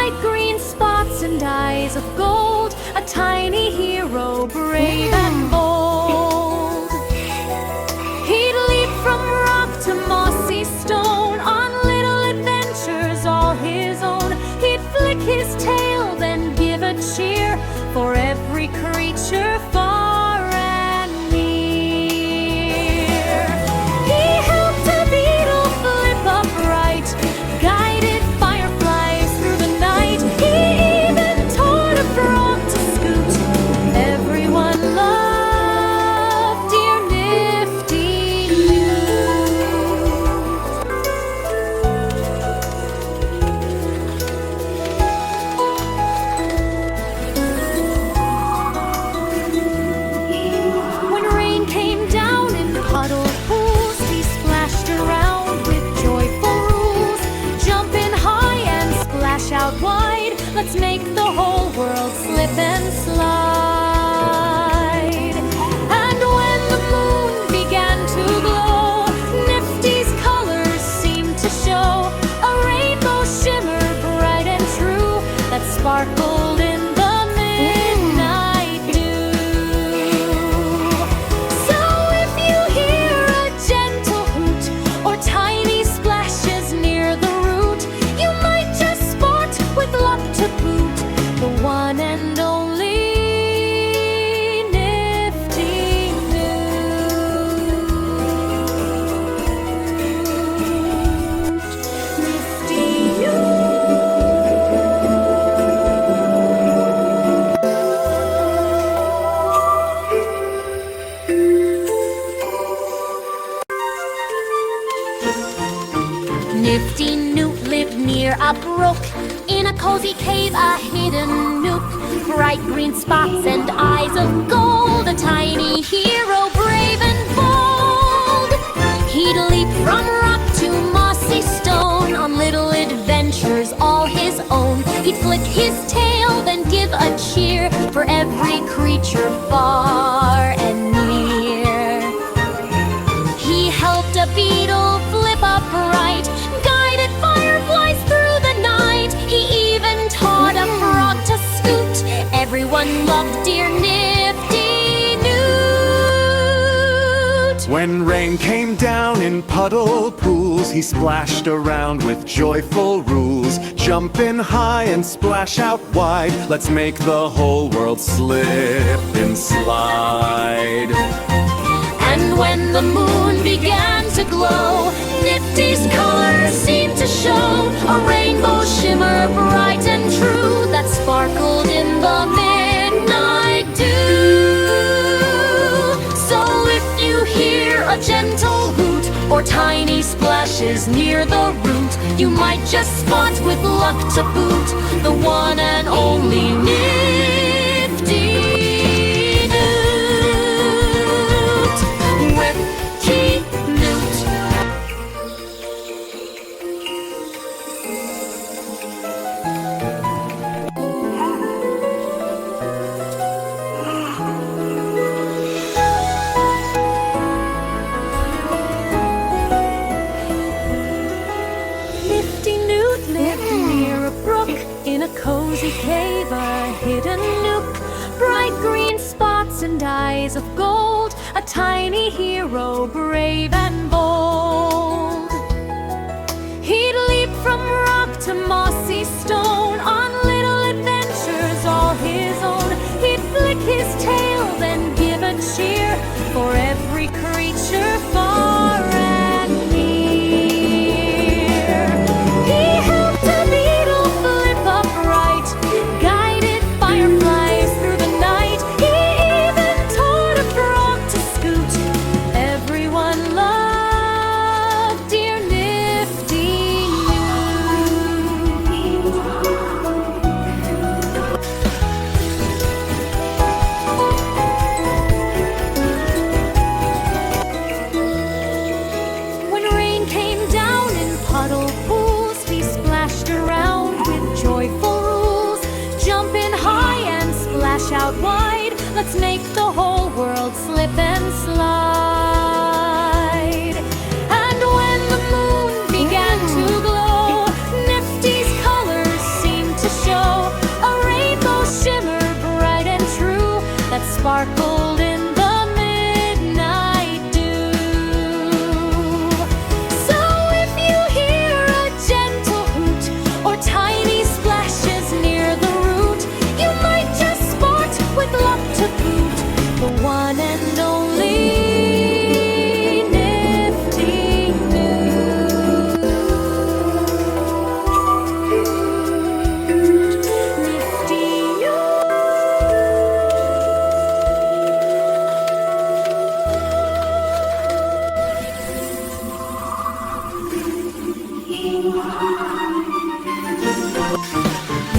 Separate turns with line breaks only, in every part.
bright green spots and eyes of gold, a tiny hero, brave and bold. He'd leap from rock to mossy stone on little adventures all his own. He'd flick his tail, then give a cheer for every creature far and near. He helped a beetle flip upright, guided fireflies through the night. He even taught a frog to scoot. Everyone loved dear Nifty When rain came down in puddled pools, he splashed around with joyful rules. Jump in high and splash out wide. Let's make the whole world slip and slide. And when the moon began to glow, Nifty's colors seemed to show. A rainbow shimmer bright and true that sparkled in the midnight dew. So if you hear a gentle hoot or tiny splashes near the root, you might just spot with luck to boot the one and only Nifty Newt. Nifty Nifty Newt lived near a brook, in a cozy cave, a hidden nook. Bright green spots and eyes of gold, a tiny hero, brave and bold. He'd leap from rock to mossy stone, on little adventures all his own. He'd flick his tail, then give a cheer for every creature far and near. He helped a beetle flip upright, guided fireflies through the night. He even taught a frog to scoot. Everyone loved dear Nifty Newt.
When rain came down in puddle pools, he splashed around with joyful rules. Jump in high and splash out wide. Let's make the whole world slip and slide.
And when the moon began to glow, Nifty's colors seemed to show. A rainbow shimmer bright and true that sparkled in the midnight dew. So if you hear a gentle hoot or tiny splashes near the root, you might just spot with luck to boot the one and only Nifty Newt. Nifty Newt. Nifty Newt lived near a brook, in a cozy cave, a hidden nook. Bright green spots and eyes of gold, a tiny hero, brave and bold. He'd leap from rock to mossy stone, on little adventures all his own. He'd flick his tail, then give a cheer for every creature far and near. He helped a beetle flip upright, guided fireflies through the night. He even taught a frog to scoot. Everyone loved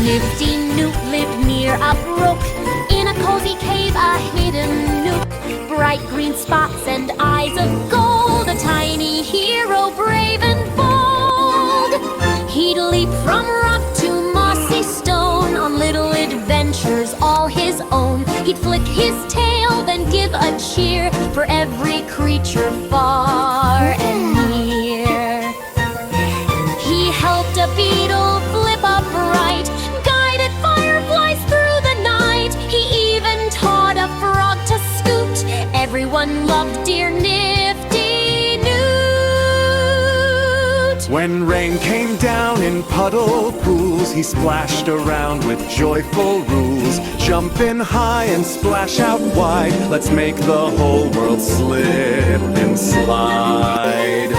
Nifty Newt lived near a brook, in a cozy cave, a hidden nook. Bright green spots and eyes of gold, a tiny hero, brave and bold. He'd leap from rock to mossy stone, on little adventures all his own. He'd flick his tail, then give a cheer for every creature far and near. He helped a beetle flip upright, guided fireflies through the night. He even taught a frog to scoot. Everyone loved dear Nifty Newt.
When rain came down in puddle pools, he splashed around with joyful rules. Jump in high and splash out wide. Let's make the whole world slip and slide.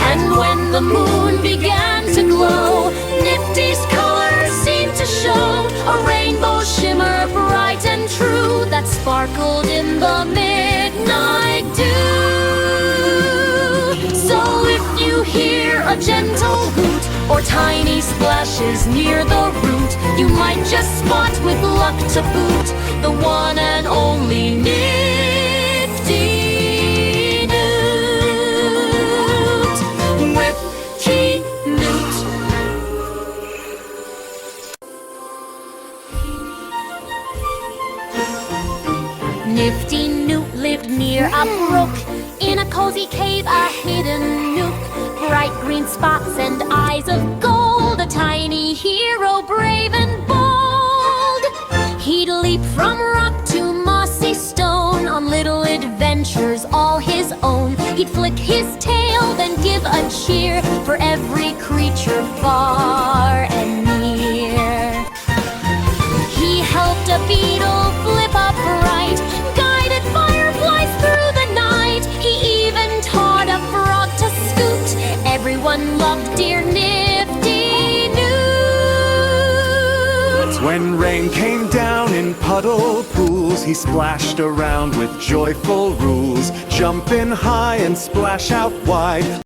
And when the moon began to glow, Nifty's colors seemed to show a rainbow shimmer bright and true that sparkled in the midnight dew. So if you hear a gentle hoot or tiny splashes near the root, you might just spot with luck to boot the one and only Nifty Newt. Nifty Newt. Nifty Newt lived near a brook, in a cozy cave, a hidden nook. Bright green spots and eyes of gold, a tiny hero, brave and bold. He'd leap from rock to mossy stone, on little adventures all his own. He'd flick his tail, then give a cheer for every creature far and near. He helped a beetle flip upright, guided fireflies through the night. He even taught a frog to scoot. Everyone loved dear Nifty Newt.
When rain came down in puddle pools, he splashed around with joyful rules. Jump in high and splash out wide.